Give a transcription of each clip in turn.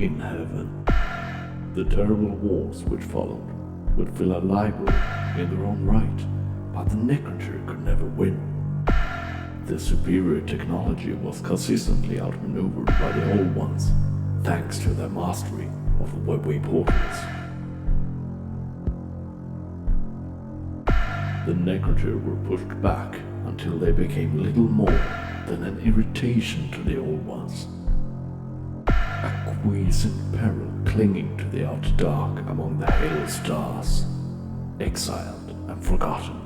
in heaven. The terrible wars which followed would fill a library in their own right, but the Necron could never win. The superior technology was consistently outmaneuvered by the Old Ones, thanks to their mastery of the webway portals. The Necron were pushed back until they became little more than an irritation to the Old Ones. A quiescent peril clinging to the outer dark among the halo stars, exiled and forgotten.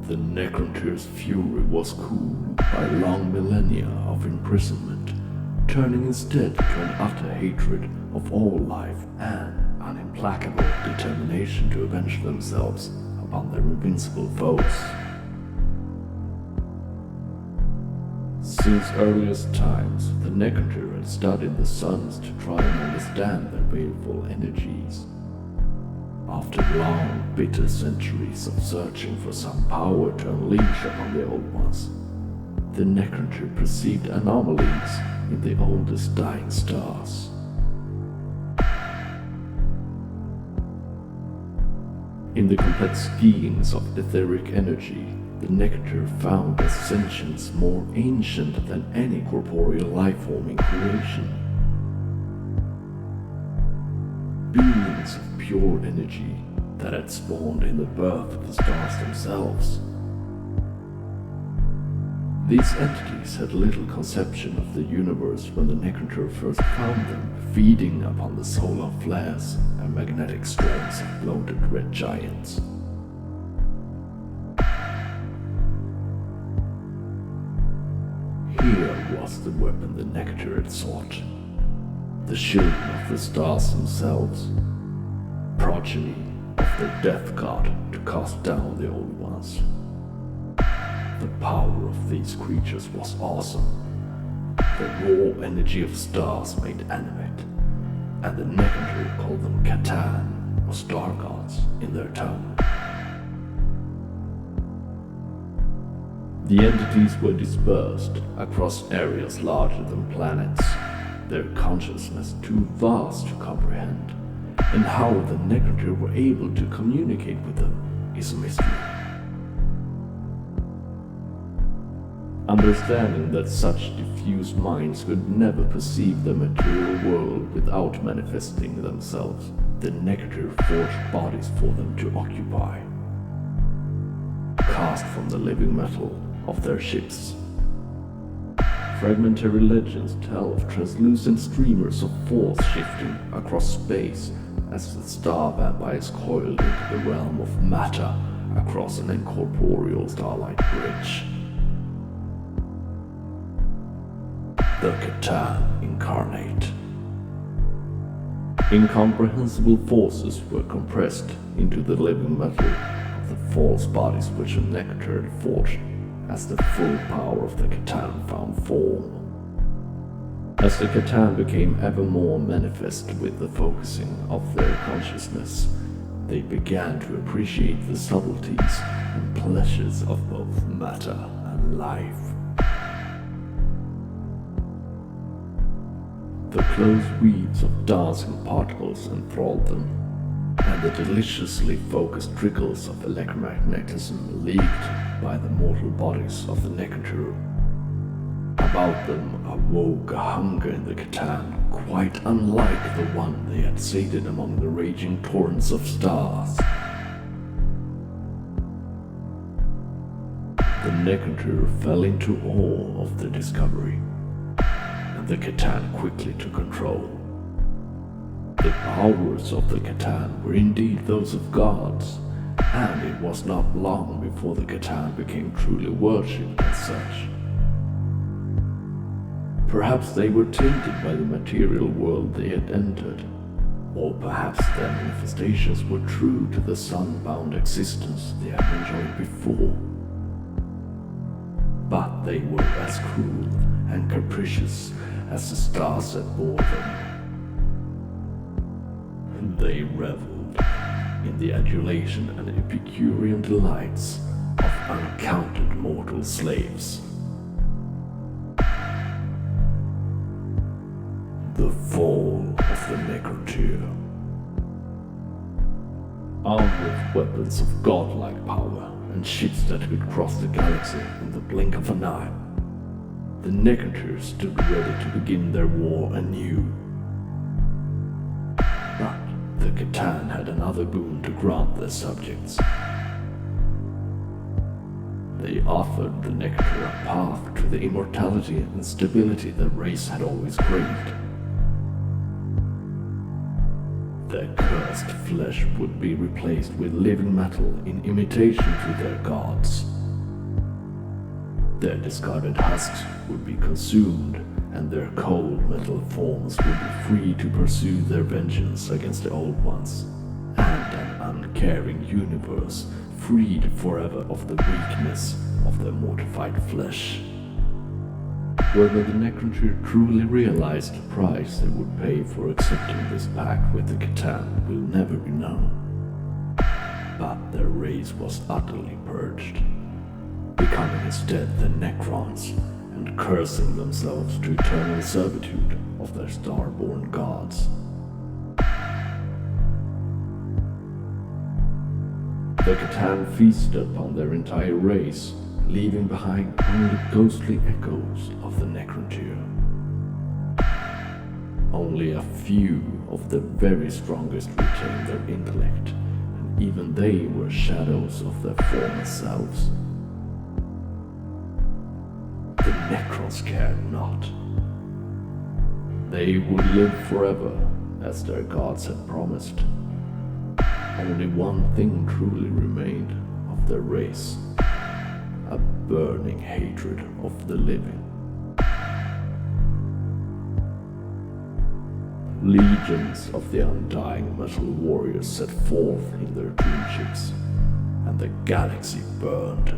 The Necron's fury was cooled by long millennia of imprisonment, turning instead to an utter hatred of all life and an implacable determination to avenge themselves upon their invincible foes. Since earliest times, the Necron had studied the suns to try and understand their baleful energies. After long, bitter centuries of searching for some power to unleash upon the Old Ones, the Necron perceived anomalies in the oldest dying stars. In the complex skiings of etheric energy, the Necron found a sentience more ancient than any corporeal life-form in creation. Beings of pure energy that had spawned in the birth of the stars themselves. These entities had little conception of the universe when the Necron first found them, feeding upon the solar flares and magnetic storms of bloated red giants. Here was the weapon the Necron had sought. The children of the stars themselves, progeny of the death god to cast down the Old Ones. The power of these creatures was awesome. The raw energy of stars made animate, and the Necron called them Catan, or star gods in their tongue. The entities were dispersed across areas larger than planets, their consciousness too vast to comprehend, and how the Necron were able to communicate with them is a mystery. Understanding that such diffuse minds could never perceive the material world without manifesting themselves, the Necron forged bodies for them to occupy, cast from the living metal of their ships. Fragmentary legends tell of translucent streamers of force shifting across space as the star vampires coiled into the realm of matter across an incorporeal starlight bridge. The Catan Incarnate. Incomprehensible forces were compressed into the living metal of the false bodies which the Necron forged as the full power of the Catan found form. As the Catan became ever more manifest with the focusing of their consciousness, they began to appreciate the subtleties and pleasures of both matter and life. The close weaves of dancing particles enthralled them, and the deliciously focused trickles of electromagnetism leaked by the mortal bodies of the Necron. About them awoke a hunger in the Catan quite unlike the one they had sated among the raging torrents of stars. The Necron fell into awe of the discovery, and the Catan quickly took control. The powers of the Catan were indeed those of gods, and it was not long before the Catan became truly worshipped as such. Perhaps they were tainted by the material world they had entered, or perhaps their manifestations were true to the sun-bound existence they had enjoyed before. But they were as cruel and capricious as the stars that bore them. They reveled in the adulation and Epicurean delights of uncounted mortal slaves. weapons of godlike power and ships that could cross the galaxy in the blink of an eye. The Necron stood ready to begin their war anew. But the Catan had another boon to grant their subjects. They offered the Necron a path to the immortality and stability the race had always craved. Their cursed flesh would be replaced with living metal in imitation to their gods. Their discarded husks would be consumed, and their cold metal forms would be free to pursue their vengeance against the Old Ones, and an uncaring universe freed forever of the weakness of their mortified flesh. Whether the Necron truly realized the price they would pay for accepting this pact with the Catan will never be known. But their race was utterly purged, becoming instead the Necrons and cursing themselves to eternal servitude of their star-born gods. The Catan feasted upon their entire race, leaving behind only ghostly echoes of the Necron. Only a few of the very strongest retained their intellect, and even they were shadows of their former selves. The Necrons cared not. They would live forever, as their gods had promised. Only one thing truly remained of their race: a burning hatred of the living. Legions of the undying metal warriors set forth in their doom ships, and the galaxy burned.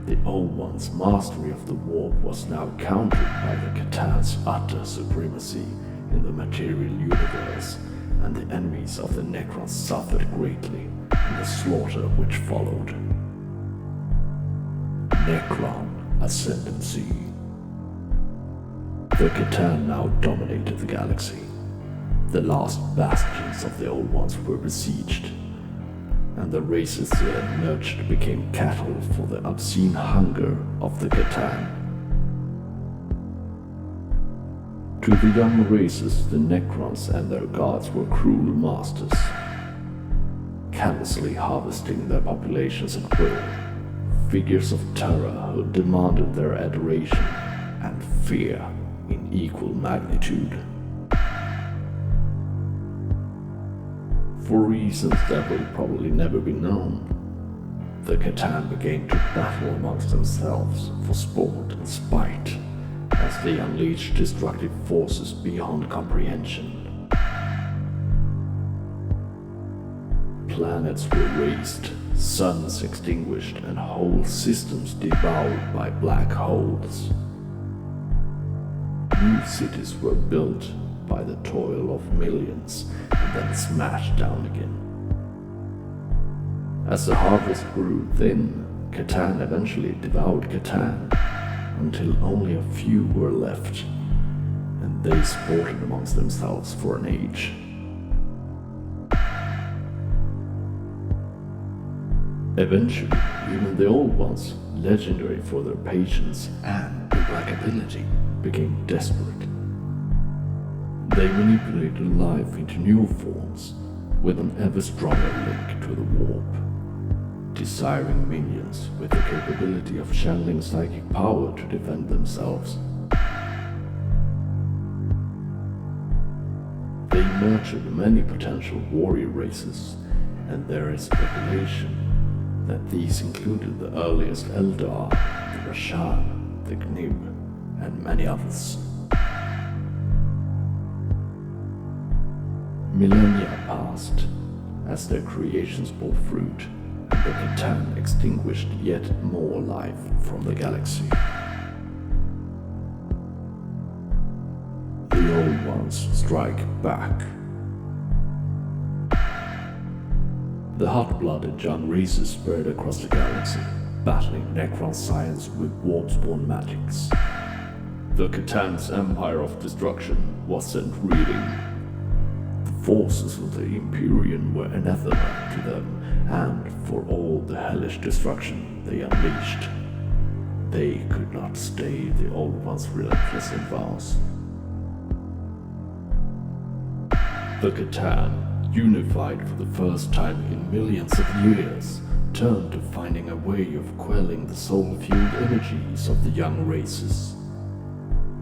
The Old One's mastery of the warp was now countered by the Catan's utter supremacy in the material universe, and the enemies of the Necrons suffered greatly in the slaughter which followed. Necron Ascendancy. The Catan now dominated the galaxy. The last bastions of the Old Ones were besieged, and the races they had nurtured became cattle for the obscene hunger of the Catan. To the young races, the Necrons and their gods were cruel masters, callously harvesting their populations at will, figures of terror who demanded their adoration and fear in equal magnitude. For reasons that will probably never be known, the Catan began to battle amongst themselves for sport and spite, as they unleashed destructive forces beyond comprehension. Planets were razed, suns extinguished, and whole systems devoured by black holes. New cities were built by the toil of millions and then smashed down again. As the harvest grew thin, Catan eventually devoured Catan, until only a few were left, and they sported amongst themselves for an age. Eventually, even the Old Ones, legendary for their patience and implacability, became desperate. They manipulated life into new forms, with an ever stronger link to the warp, desiring minions with the capability of channeling psychic power to defend themselves. They nurtured many potential warrior races, and there is speculation that these included the earliest Eldar, the Rashan, the Gnib, and many others. Millennia passed as their creations bore fruit, and the Catan extinguished yet more life from the galaxy. The Old Ones strike back. The hot-blooded young races spread across the galaxy, battling Necron science with warp-spawn magics. The Catan's empire of destruction was sent reeling. The forces of the Imperium were anathema to them, and for all the hellish destruction they unleashed, they could not stay the Old One's relentless advance. The Catan, unified for the first time in millions of years, turned to finding a way of quelling the soul-fueled energies of the young races.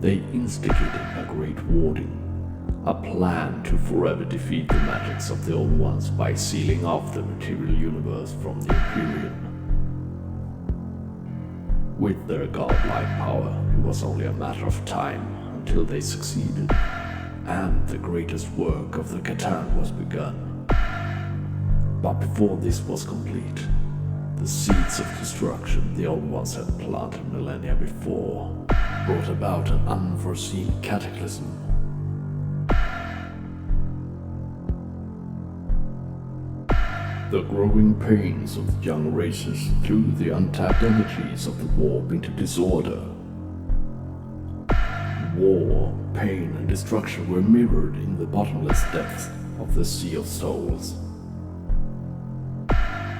They instigated a great warding, a plan to forever defeat the magics of the Old Ones by sealing off the material universe from the Imperium. With their godlike power, it was only a matter of time until they succeeded, and the greatest work of the Catan was begun. But before this was complete, the seeds of destruction the Old Ones had planted millennia before brought about an unforeseen cataclysm. The growing pains of the young races threw the untapped energies of the warp into disorder. War, pain, and destruction were mirrored in the bottomless depths of the Sea of Souls.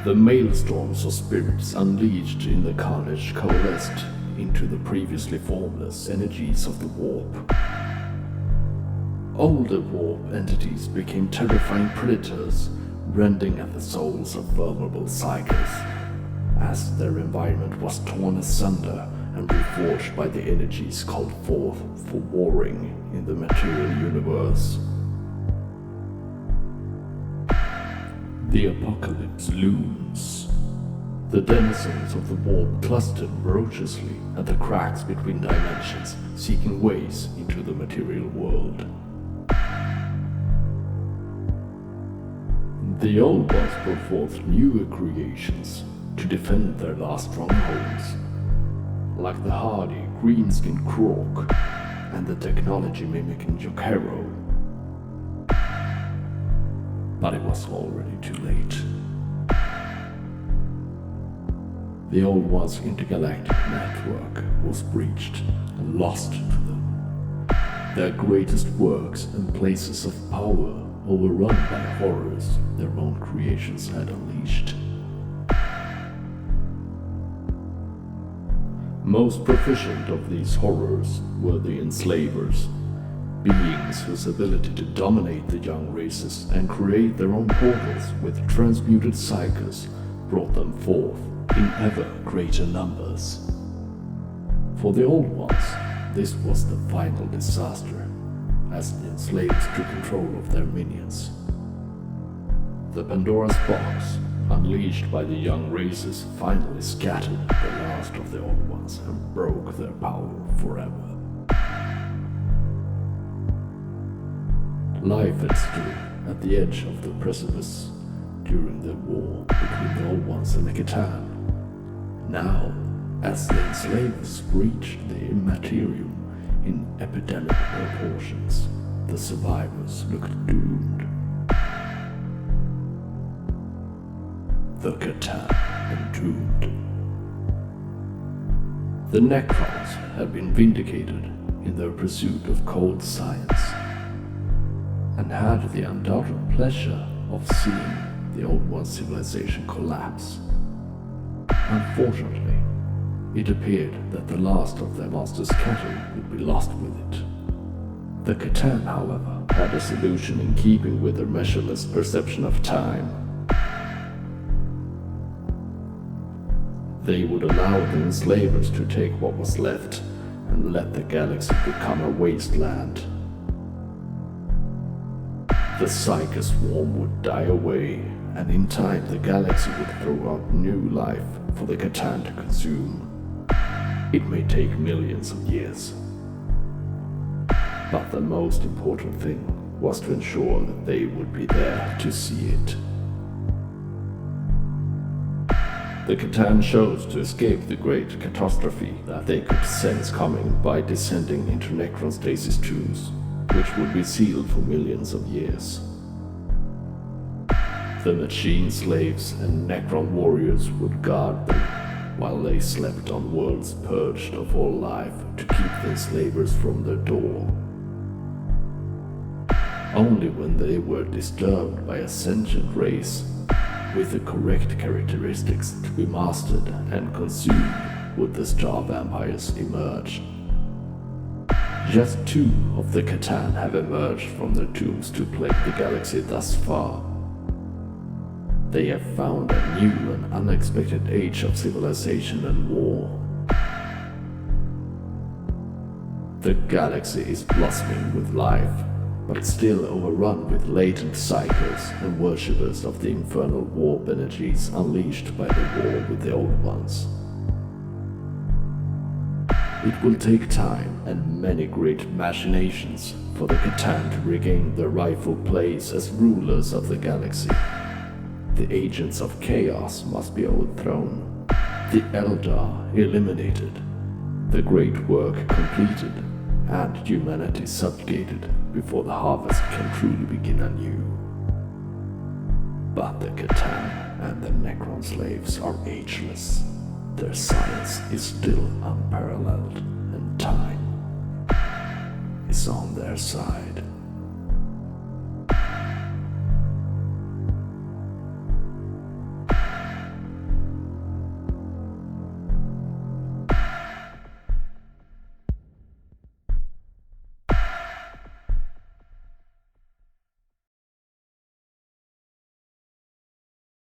The maelstorms of spirits unleashed in the carnage coalesced into the previously formless energies of the warp. Older warp entities became terrifying predators, rending at the souls of vulnerable psychers, as their environment was torn asunder and reforged by the energies called forth for warring in the material universe. The apocalypse looms. The denizens of the warp clustered ferociously at the cracks between dimensions, seeking ways into the material world. The Old Ones brought forth newer creations to defend their last strongholds, like the hardy green-skinned Croak and the technology-mimicking Jokero. But it was already too late. The Old One's intergalactic network was breached and lost to them. Their greatest works and places of power overrun by horrors their own creations had unleashed. Most proficient of these horrors were the enslavers, beings whose ability to dominate the young races and create their own portals with transmuted psychers brought them forth in ever greater numbers. For the Old Ones, this was the final disaster, as the enslaved took control of their minions. The Pandora's box, unleashed by the young races, finally scattered the last of the Old Ones and broke their power forever. Life had stood at the edge of the precipice during the war between the Old Ones and the Catan. Now, as the enslavers breached the immaterium in epidemic proportions, the survivors looked doomed. The Catan entombed. The Necrons had been vindicated in their pursuit of cold science, and had the undoubted pleasure of seeing the Old One's civilization collapse. Unfortunately, it appeared that the last of their master's cattle would be lost with it. The Catan, however, had a solution in keeping with their measureless perception of time. They would allow the enslavers to take what was left and let the galaxy become a wasteland. The Psyker swarm would die away, and in time the galaxy would throw out new life for the Catan to consume. It may take millions of years. But the most important thing was to ensure that they would be there to see it. The Catan chose to escape the great catastrophe that they could sense coming by descending into Necron stasis tubes, which would be sealed for millions of years. The machine slaves and Necron warriors would guard them while they slept on worlds purged of all life to keep the enslavers from their door. only when they were disturbed by a sentient race with the correct characteristics to be mastered and consumed would the star vampires emerge. Just 2 of the Catan have emerged from their tombs to plague the galaxy thus far. They have found a new and unexpected age of civilization and war. The galaxy is blossoming with life, but still overrun with latent psychers and worshippers of the infernal warp energies unleashed by the war with the Old Ones. It will take time and many great machinations for the Catan to regain their rightful place as rulers of the galaxy. The agents of chaos must be overthrown, the Eldar eliminated, the great work completed, and humanity subjugated before the harvest can truly begin anew. But the Catan and the Necron slaves are ageless. Their science is still unparalleled, and time is on their side.